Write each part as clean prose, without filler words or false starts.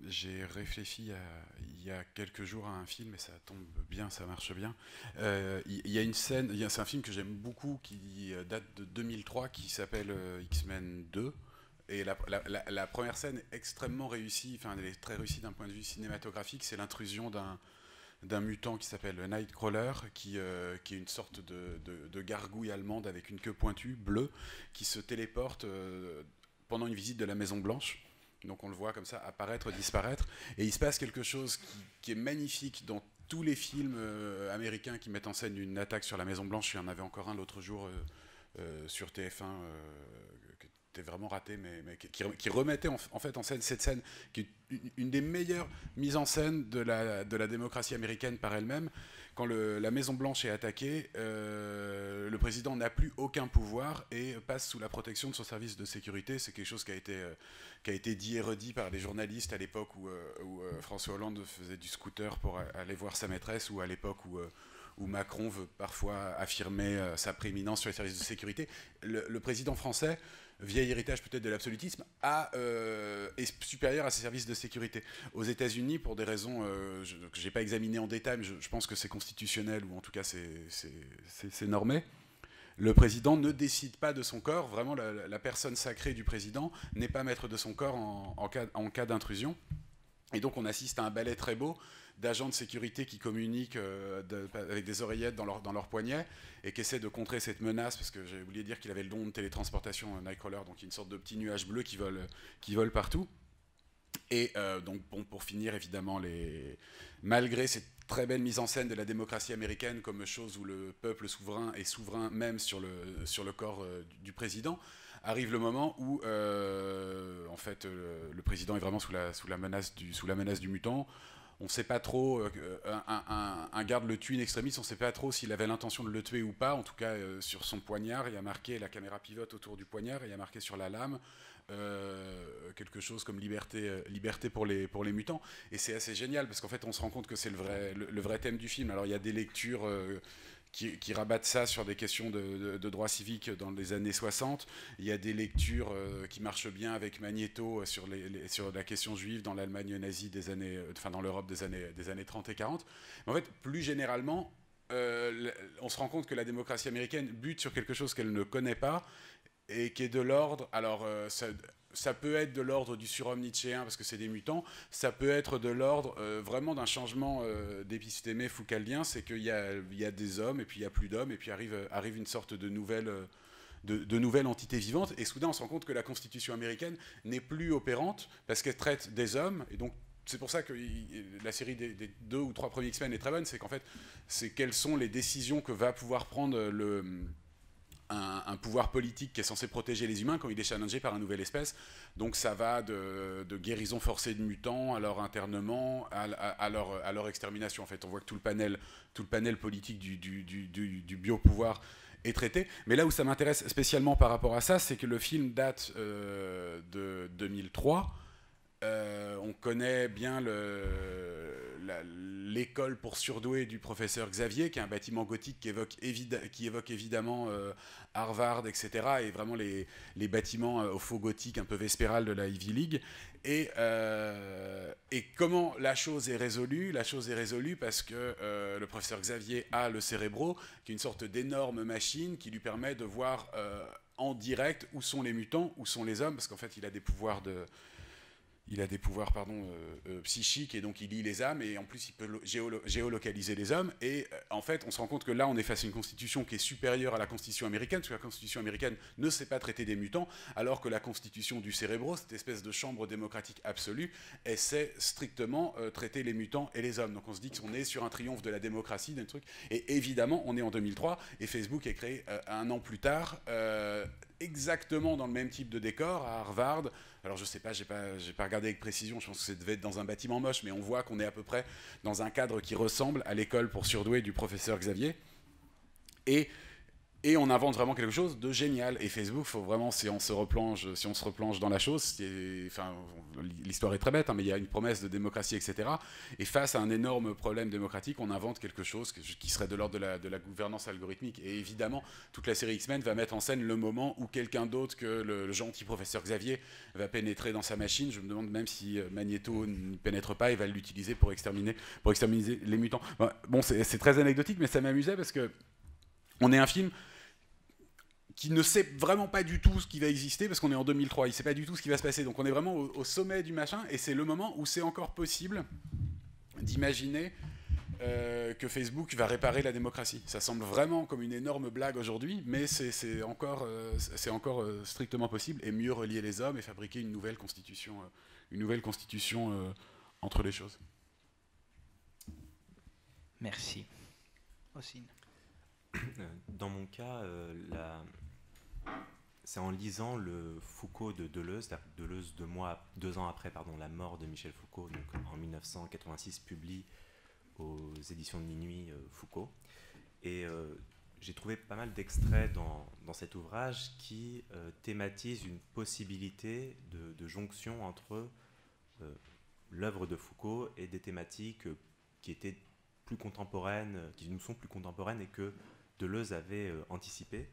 j'ai réfléchi il y a quelques jours à un film et ça tombe bien, ça marche bien. Il y a une scène, c'est un film que j'aime beaucoup qui date de 2003 qui s'appelle X-Men 2. Et la première scène est extrêmement réussie, enfin elle est très réussie d'un point de vue cinématographique, c'est l'intrusion d'un mutant qui s'appelle Nightcrawler, qui est une sorte de gargouille allemande avec une queue pointue, bleue, qui se téléporte pendant une visite de la Maison Blanche. Donc on le voit comme ça apparaître, disparaître. Et il se passe quelque chose qui est magnifique dans tous les films américains qui mettent en scène une attaque sur la Maison Blanche. Il y en avait encore un l'autre jour sur TF1 qui était vraiment raté, mais qui remettait en fait en scène cette scène qui est une des meilleures mises en scène de la démocratie américaine par elle-même. Quand la Maison Blanche est attaquée, le président n'a plus aucun pouvoir et passe sous la protection de son service de sécurité. C'est quelque chose qui a été dit et redit par les journalistes à l'époque où François Hollande faisait du scooter pour aller voir sa maîtresse, ou à l'époque où Macron veut parfois affirmer sa prééminence sur les services de sécurité. Le président français, vieil héritage peut-être de l'absolutisme, est supérieur à ses services de sécurité. Aux États-Unis, pour des raisons que je n'ai pas examinées en détail, mais je pense que c'est constitutionnel, ou en tout cas c'est normé. Le président ne décide pas de son corps, vraiment la personne sacrée du président n'est pas maître de son corps en cas d'intrusion. Et donc on assiste à un ballet très beau d'agents de sécurité qui communiquent avec des oreillettes dans leur poignet et qui essaient de contrer cette menace, parce que j'ai oublié de dire qu'il avait le don de télétransportation, Nightcrawler, donc une sorte de petit nuage bleu qui vole partout. Et donc bon, pour finir, évidemment, malgré cette très belle mise en scène de la démocratie américaine comme chose où le peuple souverain est souverain même sur le corps du président, arrive le moment où en fait le président est vraiment sous la menace du mutant. On ne sait pas trop, un garde le tue in extremis, on ne sait pas trop s'il avait l'intention de le tuer ou pas. En tout cas, sur son poignard, il y a marqué, la caméra pivote autour du poignard, et il y a marqué sur la lame quelque chose comme liberté pour les mutants. Et c'est assez génial, parce qu'en fait, on se rend compte que c'est le vrai thème du film. Alors, il y a des lectures qui rabattent ça sur des questions de droit civique dans les années 60. Il y a des lectures qui marchent bien avec Magneto sur la question juive dans l'Allemagne nazie dans l'Europe des années 30 et 40. Mais en fait, plus généralement, on se rend compte que la démocratie américaine bute sur quelque chose qu'elle ne connaît pas et qui est de l'ordre. Alors, ça peut être de l'ordre du surhomme nietzschéen parce que c'est des mutants, ça peut être de l'ordre vraiment d'un changement d'épistémé foucaldien, c'est qu'il y a des hommes et puis il n'y a plus d'hommes, et puis arrive une sorte de nouvelle entité vivante, et soudain on se rend compte que la Constitution américaine n'est plus opérante parce qu'elle traite des hommes. Et donc c'est pour ça que la série des 2 ou 3 premiers X-Men est très bonne, c'est qu'en fait c'est quelles sont les décisions que va pouvoir prendre un pouvoir politique qui est censé protéger les humains quand il est challengé par une nouvelle espèce. Donc ça va de guérison forcée de mutants à leur internement, à leur extermination. En fait, on voit que tout le panel politique du biopouvoir est traité. Mais là où ça m'intéresse spécialement par rapport à ça, c'est que le film date de 2003. On connaît bien l'école pour surdoués du professeur Xavier, qui est un bâtiment gothique qui évoque évidemment Harvard, etc. Et vraiment les bâtiments au faux gothique un peu vespéral de la Ivy League. Et comment la chose est résolue? La chose est résolue parce que le professeur Xavier a le Cérébro, qui est une sorte d'énorme machine qui lui permet de voir en direct où sont les mutants, où sont les hommes, parce qu'en fait il a des pouvoirs psychiques, et donc il lit les âmes, et en plus il peut géolocaliser les hommes. Et en fait on se rend compte que là on est face à une constitution qui est supérieure à la constitution américaine, parce que la constitution américaine ne sait pas traiter des mutants, alors que la constitution du Cérébro, cette espèce de chambre démocratique absolue, essaie strictement traiter les mutants et les hommes. Donc on se dit qu'on est sur un triomphe de la démocratie, d'un truc. Et évidemment on est en 2003, et Facebook est créé un an plus tard, exactement dans le même type de décor à Harvard. Alors je sais pas, j'ai pas regardé avec précision, je pense que ça devait être dans un bâtiment moche, mais on voit qu'on est à peu près dans un cadre qui ressemble à l'école pour surdoués du professeur Xavier. Et Et on invente vraiment quelque chose de génial. Et Facebook, faut vraiment, si on se replonge dans la chose, enfin, l'histoire est très bête, hein, mais il y a une promesse de démocratie, etc. Et face à un énorme problème démocratique, on invente quelque chose qui serait de l'ordre de la gouvernance algorithmique. Et évidemment, toute la série X-Men va mettre en scène le moment où quelqu'un d'autre que le gentil professeur Xavier va pénétrer dans sa machine. Je me demande même si Magneto ne pénètre pas et va l'utiliser pour exterminer les mutants. Bon, c'est très anecdotique, mais ça m'amusait parce que on est un film qui ne sait vraiment pas du tout ce qui va exister, parce qu'on est en 2003, il ne sait pas du tout ce qui va se passer. Donc on est vraiment au sommet du machin, et c'est le moment où c'est encore possible d'imaginer que Facebook va réparer la démocratie. Ça semble vraiment comme une énorme blague aujourd'hui, mais c'est encore strictement possible, et mieux relier les hommes et fabriquer une nouvelle constitution entre les choses. Merci. Ossine. Dans mon cas, c'est en lisant le Foucault de Deleuze, Deleuze 2 ans après la mort de Michel Foucault, donc en 1986 publie aux éditions de Minuit Foucault. Et j'ai trouvé pas mal d'extraits dans cet ouvrage qui thématisent une possibilité de jonction entre l'œuvre de Foucault et des thématiques qui étaient plus contemporaines, qui nous sont plus contemporaines et que Deleuze avait anticipé.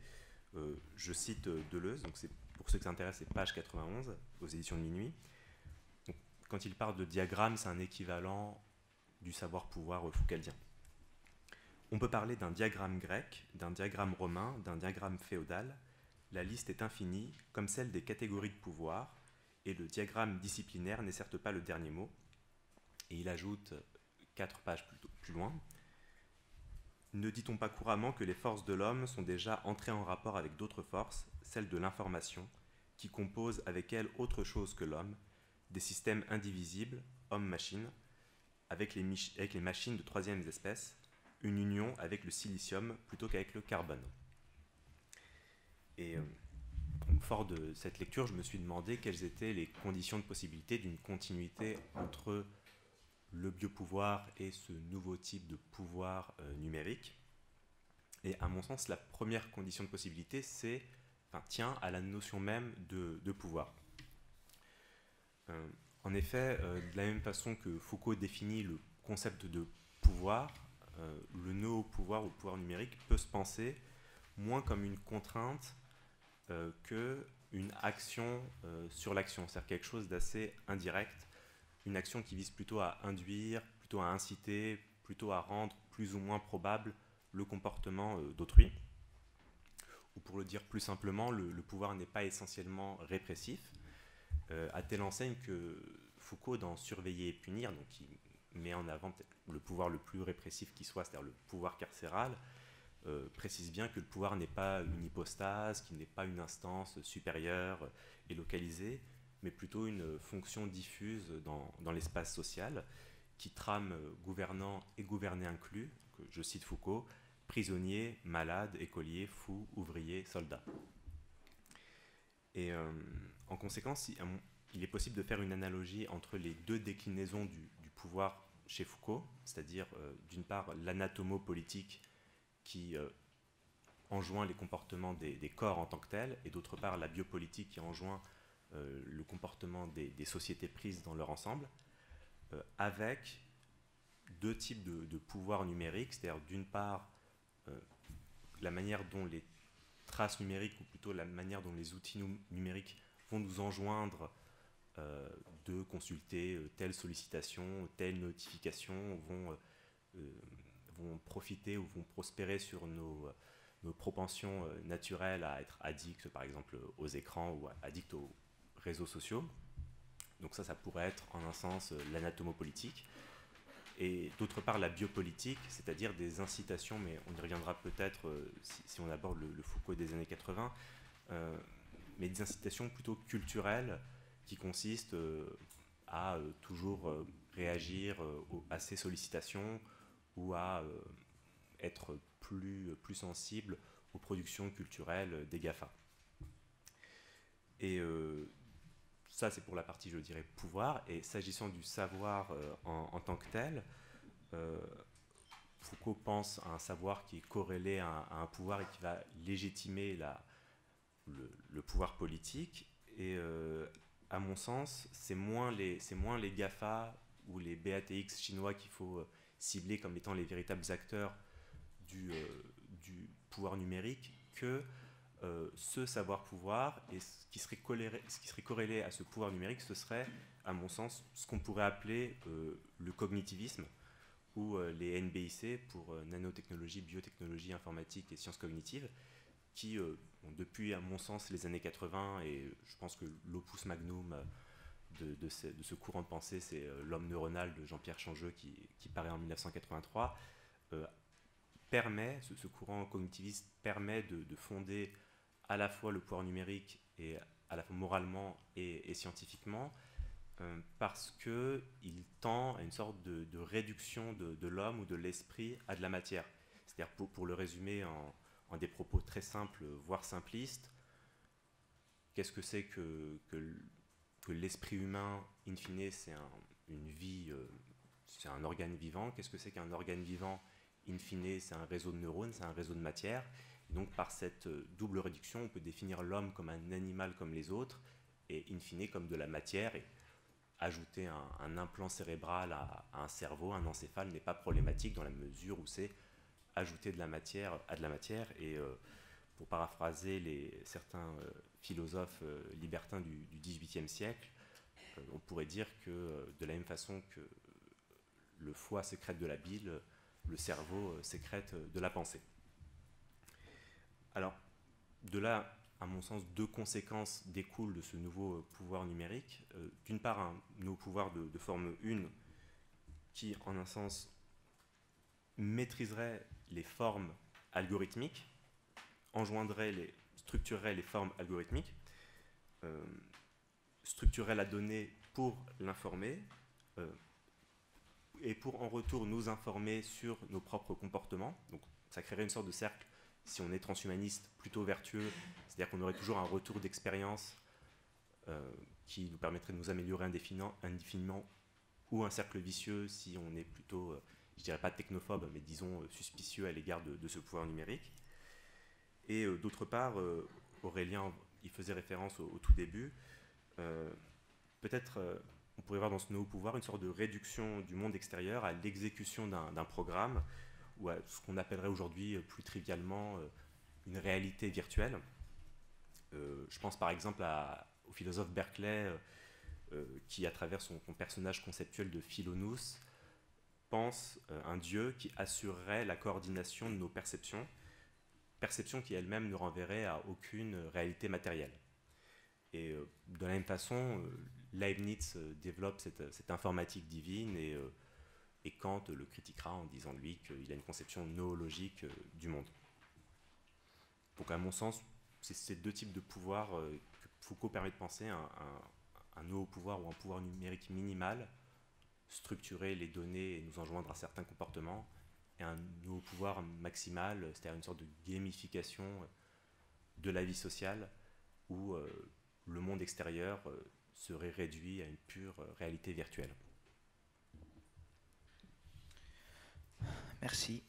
Je cite Deleuze, donc c'est pour ceux qui s'intéressent, c'est page 91 aux éditions de Minuit. Donc, quand il parle de diagramme, c'est un équivalent du savoir-pouvoir foucaldien. On peut parler d'un diagramme grec, d'un diagramme romain, d'un diagramme féodal. La liste est infinie, comme celle des catégories de pouvoir, et le diagramme disciplinaire n'est certes pas le dernier mot. Et il ajoute 4 pages plus loin. Ne dit-on pas couramment que les forces de l'homme sont déjà entrées en rapport avec d'autres forces, celles de l'information, qui composent avec elles autre chose que l'homme, des systèmes indivisibles, homme-machine, avec les machines de troisième espèce, une union avec le silicium plutôt qu'avec le carbone. Et fort de cette lecture, je me suis demandé quelles étaient les conditions de possibilité d'une continuité entre le biopouvoir et ce nouveau type de pouvoir numérique. Et à mon sens, la première condition de possibilité tient à la notion même de pouvoir. En effet, de la même façon que Foucault définit le concept de pouvoir, le nœud au pouvoir ou le pouvoir numérique peut se penser moins comme une contrainte qu'une action sur l'action, c'est-à-dire quelque chose d'assez indirect, une action qui vise plutôt à induire, plutôt à inciter, plutôt à rendre plus ou moins probable le comportement d'autrui. Ou pour le dire plus simplement, le pouvoir n'est pas essentiellement répressif, à telle enseigne que Foucault, dans Surveiller et punir, donc qui met en avant le pouvoir le plus répressif qui soit, c'est-à-dire le pouvoir carcéral, précise bien que le pouvoir n'est pas une hypostase, qu'il n'est pas une instance supérieure et localisée, mais plutôt une fonction diffuse dans l'espace social, qui trame gouvernant et gouverné inclus, je cite Foucault, prisonnier, malade, écolier, fou, ouvrier, soldat. Et en conséquence, il est possible de faire une analogie entre les deux déclinaisons du pouvoir chez Foucault, c'est-à-dire d'une part l'anatomo-politique qui enjoint les comportements des corps en tant que tels, et d'autre part la biopolitique qui enjoint le comportement des sociétés prises dans leur ensemble, avec deux types de pouvoirs numériques, c'est-à-dire d'une part la manière dont les traces numériques, ou plutôt la manière dont les outils numériques vont nous enjoindre de consulter telle sollicitation, telle notification, vont profiter ou vont prospérer sur nos propensions naturelles à être addicts, par exemple, aux écrans ou addicts aux réseaux sociaux. Donc ça pourrait être en un sens l'anatomopolitique. Et d'autre part la biopolitique, c'est-à-dire des incitations, mais on y reviendra peut-être si on aborde le Foucault des années 80, mais des incitations plutôt culturelles qui consistent à toujours réagir à ces sollicitations ou à être plus sensible aux productions culturelles des GAFA. Et ça, c'est pour la partie, je dirais, pouvoir. Et s'agissant du savoir en tant que tel, Foucault pense à un savoir qui est corrélé à un pouvoir et qui va légitimer le pouvoir politique. Et à mon sens, c'est moins les GAFA ou les BATX chinois qu'il faut cibler comme étant les véritables acteurs du pouvoir numérique que ce savoir-pouvoir. Et ce qui serait corrélé à ce pouvoir numérique, ce serait, à mon sens, ce qu'on pourrait appeler le cognitivisme, ou les NBIC pour nanotechnologie, biotechnologie, informatique et sciences cognitives, qui, depuis, à mon sens, les années 80, et je pense que l'opus magnum de ce courant de pensée, c'est L'homme neuronal de Jean-Pierre Changeux qui paraît en 1983, ce courant cognitiviste permet de fonder à la fois le pouvoir numérique et à la fois moralement et scientifiquement, parce qu'il tend à une sorte de réduction de l'homme ou de l'esprit à de la matière. C'est-à-dire, pour le résumer en des propos très simples, voire simplistes, qu'est-ce que c'est que l'esprit humain, in fine, c'est une vie, c'est un organe vivant. Qu'est-ce que c'est qu'un organe vivant? In fine, c'est un réseau de neurones, c'est un réseau de matière. Et donc, par cette double réduction, on peut définir l'homme comme un animal comme les autres, et in fine comme de la matière. Et ajouter un implant cérébral à un cerveau, un encéphale, n'est pas problématique dans la mesure où c'est ajouter de la matière à de la matière. Et pour paraphraser certains philosophes libertins du XVIIIe siècle, on pourrait dire que de la même façon que le foie sécrète de la bile, le cerveau sécrète de la pensée. Alors, de là, à mon sens, deux conséquences découlent de ce nouveau pouvoir numérique. D'une part, un nouveau pouvoir de forme 1 qui, en un sens, maîtriserait les formes algorithmiques, structurerait les formes algorithmiques, structurerait la donnée pour l'informer, et pour en retour nous informer sur nos propres comportements. Donc ça créerait une sorte de cercle, si on est transhumaniste, plutôt vertueux, c'est-à-dire qu'on aurait toujours un retour d'expérience qui nous permettrait de nous améliorer indéfiniment, ou un cercle vicieux si on est plutôt, je dirais pas technophobe, mais disons suspicieux à l'égard de ce pouvoir numérique. Et d'autre part, Aurélien y faisait référence au tout début, peut-être on pourrait voir dans ce nouveau pouvoir une sorte de réduction du monde extérieur à l'exécution d'un programme, ou à ce qu'on appellerait aujourd'hui plus trivialement une réalité virtuelle. Je pense par exemple au philosophe Berkeley qui, à travers son personnage conceptuel de Philonous, pense un Dieu qui assurerait la coordination de nos perceptions qui elle-même ne renverrait à aucune réalité matérielle. Et de la même façon, Leibniz développe cette informatique divine, et Kant le critiquera en disant, lui, qu'il a une conception noologique du monde. Donc à mon sens, c'est ces deux types de pouvoirs que Foucault permet de penser, un nouveau pouvoir ou un pouvoir numérique minimal, structurer les données et nous enjoindre à certains comportements, et un nouveau pouvoir maximal, c'est-à-dire une sorte de gamification de la vie sociale, où le monde extérieur serait réduit à une pure réalité virtuelle. Merci.